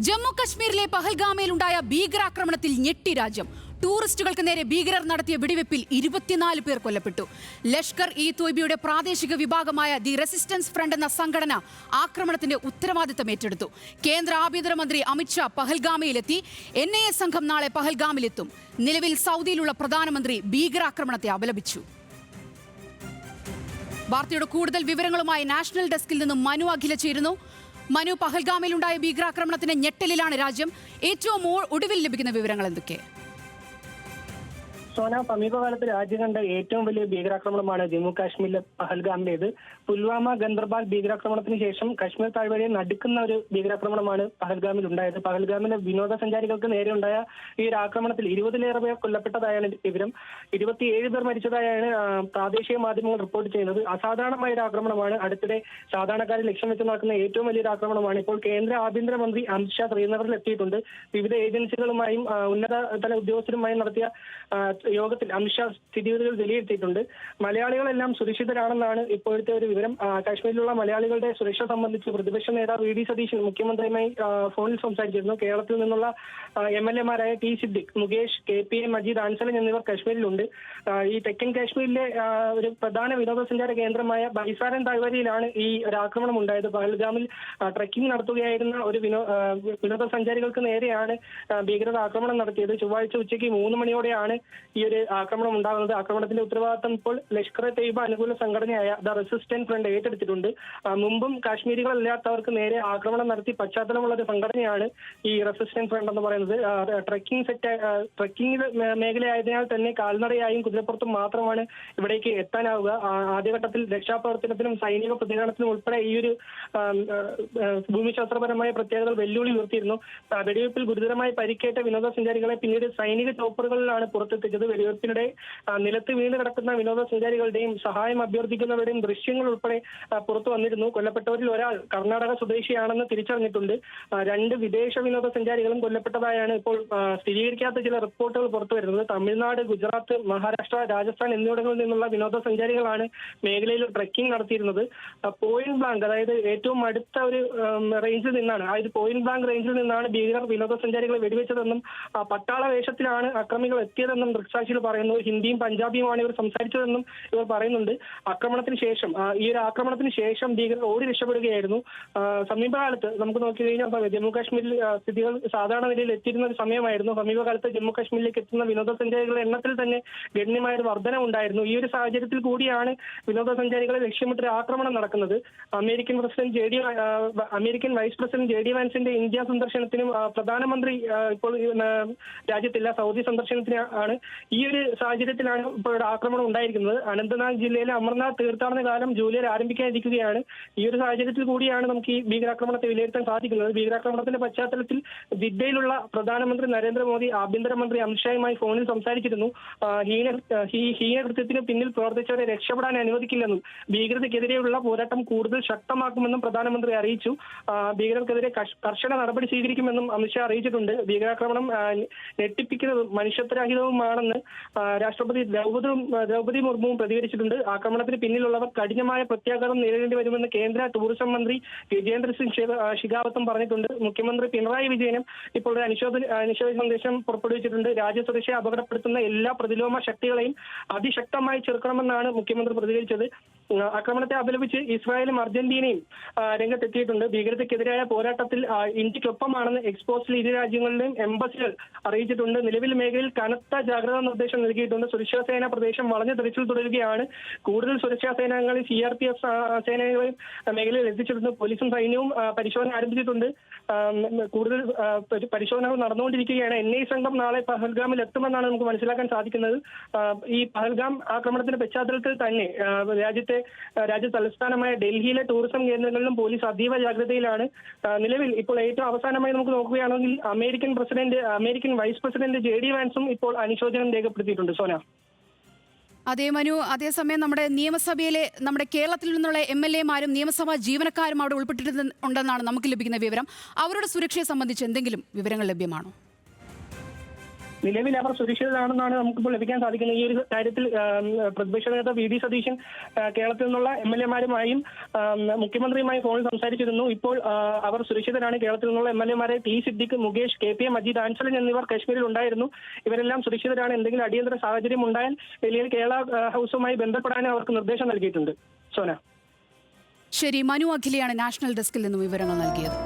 ജമ്മു കശ്മീരിലെ പഹൽഗാമയിലുണ്ടായ ഭീകരാക്രമണത്തിൽ ഞെട്ടി രാജ്യം. ടൂറിസ്റ്റുകൾക്ക് നേരെ ഭീകരർ നടത്തിയ വെടിവെപ്പിൽ 24 പേർ കൊല്ലപ്പെട്ടു. ലഷ്കർ ഇ തോയ്ബയുടെ പ്രാദേശിക വിഭാഗമായ ദി റെസിസ്റ്റൻസ് ഫ്രണ്ട് എന്ന സംഘടന ആക്രമണത്തിന്റെ ഉത്തരവാദിത്തം ഏറ്റെടുത്തു. കേന്ദ്ര ആഭ്യന്തരമന്ത്രി അമിത്ഷാ പഹൽഗാമയിലെത്തി. NIA സംഘം നാളെ പഹൽഗാമിലെത്തും. നിലവിൽ സൗദിയിലുള്ള പ്രധാനമന്ത്രി ഭീകരാക്രമണത്തെ അപലപിച്ചു. വാർത്തയുടെ കൂടുതൽ വിവരങ്ങളുമായി നാഷണൽ ഡെസ്കിൽ നിന്നും മനു അഖില ചേരുന്നു. മനു, പഹൽഗാമിലുണ്ടായ ഭീകരാക്രമണത്തിന്റെ ഞെട്ടലിലാണ് രാജ്യം. ഏറ്റവും ഒടുവിൽ ലഭിക്കുന്ന വിവരങ്ങൾ എന്തൊക്കെ? സോന, സമീപകാലത്ത് രാജ്യം കണ്ട ഏറ്റവും വലിയ ഭീകരാക്രമണമാണ് ജമ്മു കാശ്മീരിലെ പഹൽഗാമിലേത്. പുൽവാമ ഗന്ദർബാൽ ഭീകരാക്രമണത്തിന് ശേഷം കശ്മീർ താഴ്വരയെ നടുക്കുന്ന ഒരു ഭീകരാക്രമണമാണ് പഹൽഗാമിൽ ഉണ്ടായത്. പഹൽഗാമിലെ വിനോദസഞ്ചാരികൾക്ക് നേരെ ഉണ്ടായ ഈ ഒരു ആക്രമണത്തിൽ 20-ലേറെ പേർ കൊല്ലപ്പെട്ടതായാണ് വിവരം. 27 പേർ മരിച്ചതായാണ് പ്രാദേശിക മാധ്യമങ്ങൾ റിപ്പോർട്ട് ചെയ്യുന്നത്. അസാധാരണമായ ഒരു ആക്രമണമാണ്. അടുത്തിടെ സാധാരണക്കാരെ ലക്ഷ്യം വെച്ച് നടക്കുന്ന ഏറ്റവും വലിയൊരു ആക്രമണമാണ്. ഇപ്പോൾ കേന്ദ്ര ആഭ്യന്തരമന്ത്രി അമിത്ഷാ ശ്രീനഗറിൽ എത്തിയിട്ടുണ്ട്. വിവിധ ഏജൻസികളുമായും ഉന്നതതല ഉദ്യോഗസ്ഥരുമായും നടത്തിയ യോഗത്തിൽ അമിത്ഷാ സ്ഥിതിഗതികൾ വിലയിരുത്തിയിട്ടുണ്ട്. മലയാളികളെല്ലാം സുരക്ഷിതരാണെന്നാണ് ഇപ്പോഴത്തെ ഒരു വിവരം. കാശ്മീരിലുള്ള മലയാളികളുടെ സുരക്ഷ സംബന്ധിച്ച് പ്രതിപക്ഷ നേതാവ് VD സതീശൻ മുഖ്യമന്ത്രിയുമായി ഫോണിൽ സംസാരിച്ചിരുന്നു. കേരളത്തിൽ നിന്നുള്ള MLA-മാരായ T സിദ്ദിഖ്, മുകേഷ്, KPA മജീദ്, അൻസലൻ എന്നിവർ കാശ്മീരിലുണ്ട്. ഈ തെക്കൻ കാശ്മീരിലെ ഒരു പ്രധാന വിനോദസഞ്ചാര കേന്ദ്രമായ ബൈസാരൻ താഴ്വരയിലാണ് ഈ ഒരു ആക്രമണം ഉണ്ടായത്. പഹൽഗാമിൽ ട്രക്കിംഗ് നടത്തുകയായിരുന്ന ഒരു വിനോദസഞ്ചാരികൾക്ക് നേരെയാണ് ഭീകരത ആക്രമണം നടത്തിയത്. ചൊവ്വാഴ്ച ഉച്ചയ്ക്ക് 3 മണിയോടെയാണ് ഈ ഒരു ആക്രമണം ഉണ്ടാകുന്നത്. ആക്രമണത്തിന്റെ ഉത്തരവാദിത്തം ഇപ്പോൾ ലഷ്കർ എ തയ്യബ അനുകൂല സംഘടനയായ ദ റെസിസ്റ്റൻസ് ഫ്രണ്ട് ഏറ്റെടുത്തിട്ടുണ്ട്. മുമ്പും കാശ്മീരികളല്ലാത്തവർക്ക് നേരെ ആക്രമണം നടത്തി പശ്ചാത്തലമുള്ള ഒരു സംഘടനയാണ് ഈ റെസിസ്റ്റൻസ് ഫ്രണ്ട് എന്ന് പറയുന്നത്. ട്രക്കിംഗ് മേഖലയായതിനാൽ തന്നെ കാൽനടയായും കുതിരപ്പുറത്തും മാത്രമാണ് ഇവിടേക്ക് എത്താനാവുക. ആദ്യഘട്ടത്തിൽ രക്ഷാപ്രവർത്തനത്തിനും സൈനിക പ്രതികരണത്തിനും ഉൾപ്പെടെ ഈ ഒരു ഭൂമിശാസ്ത്രപരമായ പ്രത്യേകതകൾ വെല്ലുവിളി ഉയർത്തിയിരുന്നു. വെടിവെപ്പിൽ ഗുരുതരമായി പരിക്കേറ്റ വിനോദസഞ്ചാരികളെ പിന്നീട് സൈനിക ചോപ്പറുകളിലാണ് പുറത്തെത്തിച്ചത്. വെടിവെപ്പിനിടെ നിലത്ത് വീണ് കിടക്കുന്ന വിനോദസഞ്ചാരികളുടെയും സഹായം അഭ്യർത്ഥിക്കുന്നവരുടെയും ദൃശ്യങ്ങൾ ഉൾപ്പെടെ പുറത്തു വന്നിരുന്നു. കൊല്ലപ്പെട്ടവരിൽ ഒരാൾ കർണാടക സ്വദേശിയാണെന്ന് തിരിച്ചറിഞ്ഞിട്ടുണ്ട്. 2 വിദേശ വിനോദസഞ്ചാരികളും കൊല്ലപ്പെട്ടതായാണ് ഇപ്പോൾ സ്ഥിരീകരിക്കാത്ത ചില റിപ്പോർട്ടുകൾ പുറത്തു വരുന്നത്. തമിഴ്നാട്, ഗുജറാത്ത്, മഹാരാഷ്ട്ര, രാജസ്ഥാൻ എന്നിവിടങ്ങളിൽ നിന്നുള്ള വിനോദസഞ്ചാരികളാണ് മേഖലയിൽ ട്രക്കിംഗ് നടത്തിയിരുന്നത്. പോയിന്റ് ബ്ലാങ്ക്, അതായത് ഏറ്റവും അടുത്ത ഒരു റേഞ്ചിൽ നിന്നാണ്, അതായത് പോയിന്റ് ബ്ലാങ്ക് റേഞ്ചിൽ നിന്നാണ് ഭീകരർ വിനോദസഞ്ചാരികളെ വെടിവെച്ചതെന്നും പട്ടാള വേഷത്തിലാണ് അക്രമികൾ എത്തിയതെന്നും ദൃക്സാക്ഷികൾ പറയുന്നു. ഹിന്ദിയും പഞ്ചാബിയുമാണ് ഇവർ സംസാരിച്ചതെന്നും ഇവർ പറയുന്നുണ്ട്. ഈ ഒരു ആക്രമണത്തിന് ശേഷം ഭീകരർ ഓടി രക്ഷപ്പെടുകയായിരുന്നു. സമീപകാലത്ത് നമുക്ക് നോക്കിക്കഴിഞ്ഞാൽ ജമ്മു കാശ്മീരിൽ സ്ഥിതികൾ സാധാരണ നിലയിൽ എത്തിയിരുന്ന ഒരു സമയമായിരുന്നു. സമീപകാലത്ത് ജമ്മു കാശ്മീരിലേക്ക് എത്തുന്ന വിനോദസഞ്ചാരികളുടെ എണ്ണത്തിൽ തന്നെ ഗണ്യമായ ഒരു വർധന ഉണ്ടായിരുന്നു. ഈ ഒരു സാഹചര്യത്തിൽ കൂടിയാണ് വിനോദസഞ്ചാരികളെ ലക്ഷ്യമിട്ടൊരു ആക്രമണം നടക്കുന്നത്. അമേരിക്കൻ വൈസ് പ്രസിഡന്റ് JD വാൻസിന്റെ ഇന്ത്യ സന്ദർശനത്തിനും പ്രധാനമന്ത്രി ഇപ്പോൾ രാജ്യത്തില്ല, സൗദി സന്ദർശനത്തിന് ആണ്. ഈ ഒരു സാഹചര്യത്തിലാണ് ഇപ്പോൾ ആക്രമണം ഉണ്ടായിരിക്കുന്നത്. അനന്തനാഗ് ജില്ലയിലെ അമർനാഥ് തീർത്ഥാടന കാലം ജൂലൈയിൽ ആരംഭിക്കാനിരിക്കുകയാണ്. ഈ ഒരു സാഹചര്യത്തിൽ കൂടിയാണ് നമുക്ക് ഈ ഭീകരാക്രമണത്തെ വിലയിരുത്താൻ സാധിക്കുന്നത്. ഭീകരാക്രമണത്തിന്റെ പശ്ചാത്തലത്തിൽ ജിദ്ദയിലുള്ള പ്രധാനമന്ത്രി നരേന്ദ്രമോദി ആഭ്യന്തരമന്ത്രി അമിത്ഷായുമായി ഫോണിൽ സംസാരിച്ചിരുന്നു. ഹീനകൃത്യത്തിന് പിന്നിൽ പ്രവർത്തിച്ചവരെ രക്ഷപ്പെടാൻ അനുവദിക്കില്ലെന്നും ഭീകരതയ്ക്കെതിരെയുള്ള പോരാട്ടം കൂടുതൽ ശക്തമാക്കുമെന്നും പ്രധാനമന്ത്രി അറിയിച്ചു. ഭീകരർക്കെതിരെ കർശന നടപടി സ്വീകരിക്കുമെന്നും അമിത്ഷാ അറിയിച്ചിട്ടുണ്ട്. ഭീകരാക്രമണം ഞെട്ടിപ്പിക്കുന്നതും മനുഷ്യത്വരഹിതവുമാണെന്ന് രാഷ്ട്രപതി ദ്രൗപദി മുർമുവും പ്രതികരിച്ചിട്ടുണ്ട്. ആക്രമണത്തിന് പിന്നിലുള്ളവർ കഠിനമായ പ്രത്യാഘാതം നേരിടേണ്ടി വരുമെന്ന് കേന്ദ്ര ടൂറിസം മന്ത്രി ഗജേന്ദ്ര സിംഗ് ഷെഖാവത്തും പറഞ്ഞിട്ടുണ്ട്. മുഖ്യമന്ത്രി പിണറായി വിജയനും ഇപ്പോൾ ഒരു അനുശോചന സന്ദേശം പുറപ്പെടുവിച്ചിട്ടുണ്ട്. രാജ്യസുരക്ഷയെ അപകടപ്പെടുത്തുന്ന എല്ലാ പ്രതിലോമ ശക്തികളെയും അതിശക്തമായി ചെറുക്കണമെന്നാണ് മുഖ്യമന്ത്രി പ്രതികരിച്ചത്. ആക്രമണത്തെ അപലപിച്ച് ഇസ്രായേലും അർജന്റീനയും രംഗത്തെത്തിയിട്ടുണ്ട്. ഭീകരതയ്ക്കെതിരായ പോരാട്ടത്തിൽ ഇന്ത്യക്കൊപ്പമാണെന്ന് എക്സ്പോസിൽ ഇരു രാജ്യങ്ങളിലെയും എംബസികൾ അറിയിച്ചിട്ടുണ്ട്. നിലവിൽ മേഖലയിൽ കനത്ത ജാഗ്രതാ നിർദ്ദേശം നൽകിയിട്ടുണ്ട്. സുരക്ഷാ സേന പ്രദേശം വളഞ്ഞ തെരച്ചിൽ തുടരുകയാണ്. കൂടുതൽ സുരക്ഷാ സേനാംഗങ്ങളെ CRPF സേനകളെയും മേഖലയിൽ എത്തിച്ചിട്ടുണ്ട്. പോലീസും സൈന്യവും പരിശോധന ആരംഭിച്ചിട്ടുണ്ട്. കൂടുതൽ പരിശോധനകൾ നടന്നുകൊണ്ടിരിക്കുകയാണ്. NIA സംഘം നാളെ പഹൽഗാമിൽ എത്തുമെന്നാണ് നമുക്ക് മനസ്സിലാക്കാൻ സാധിക്കുന്നത്. ഈ പഹൽഗാം ആക്രമണത്തിന്റെ പശ്ചാത്തലത്തിൽ തന്നെ രാജ്യ തലസ്ഥാനമായ ഡൽഹിയിലെ ടൂറിസം കേന്ദ്രങ്ങളിലും പോലീസ് അതീവ ജാഗ്രതയിലാണ്. നിലവിൽ ഇപ്പോൾ ഏറ്റവും അവസാനമായി നമുക്ക് നോക്കുകയാണെങ്കിൽ അമേരിക്കൻ വൈസ് പ്രസിഡന്റ് JD വാൻസും ഇപ്പോൾ അനുശോചനം രേഖപ്പെടുത്തിയിട്ടുണ്ട്. സോന. അതേ മനു, അതേസമയം നമ്മുടെ കേരളത്തിൽ നിന്നുള്ള MLA-മാരും നിയമസഭാ ജീവനക്കാരും അവിടെ ഉൾപ്പെട്ടിട്ടുണ്ടെന്നാണ് നമുക്ക് ലഭിക്കുന്ന വിവരം. അവരുടെ സുരക്ഷയെ സംബന്ധിച്ച് എന്തെങ്കിലും വിവരങ്ങൾ ലഭ്യമാണോ? നിലവിൽ അവർ സുരക്ഷിതരാണെന്നാണ് നമുക്കിപ്പോൾ ലഭിക്കാൻ സാധിക്കുന്നത്. ഈ ഒരു കാര്യത്തിൽ പ്രതിപക്ഷ നേതാവ് വി ഡി സതീശൻ കേരളത്തിൽ നിന്നുള്ള MLA-മാരുമായും മുഖ്യമന്ത്രിയുമായി ഫോണിൽ സംസാരിച്ചിരുന്നു. ഇപ്പോൾ അവർ സുരക്ഷിതരാണ്. കേരളത്തിൽ നിന്നുള്ള MLA-മാരെ ടി സിദ്ദിഖ്, മുകേഷ്, KP മജീദ്, ആൻസലൻ എന്നിവർ കശ്മീരിൽ ഉണ്ടായിരുന്നു. ഇവരെല്ലാം സുരക്ഷിതരാണ്. എന്തെങ്കിലും അടിയന്തര സാഹചര്യം ഉണ്ടായാൽ ഡൽഹിയിൽ കേരള ഹൗസുമായി ബന്ധപ്പെടാനും അവർക്ക് നിർദ്ദേശം നൽകിയിട്ടുണ്ട്. സോന. ശരി, മനു അഖിലയാണ് നാഷണൽ ഡെസ്കിൽ നിന്നും വിവരങ്ങൾ നൽകിയത്.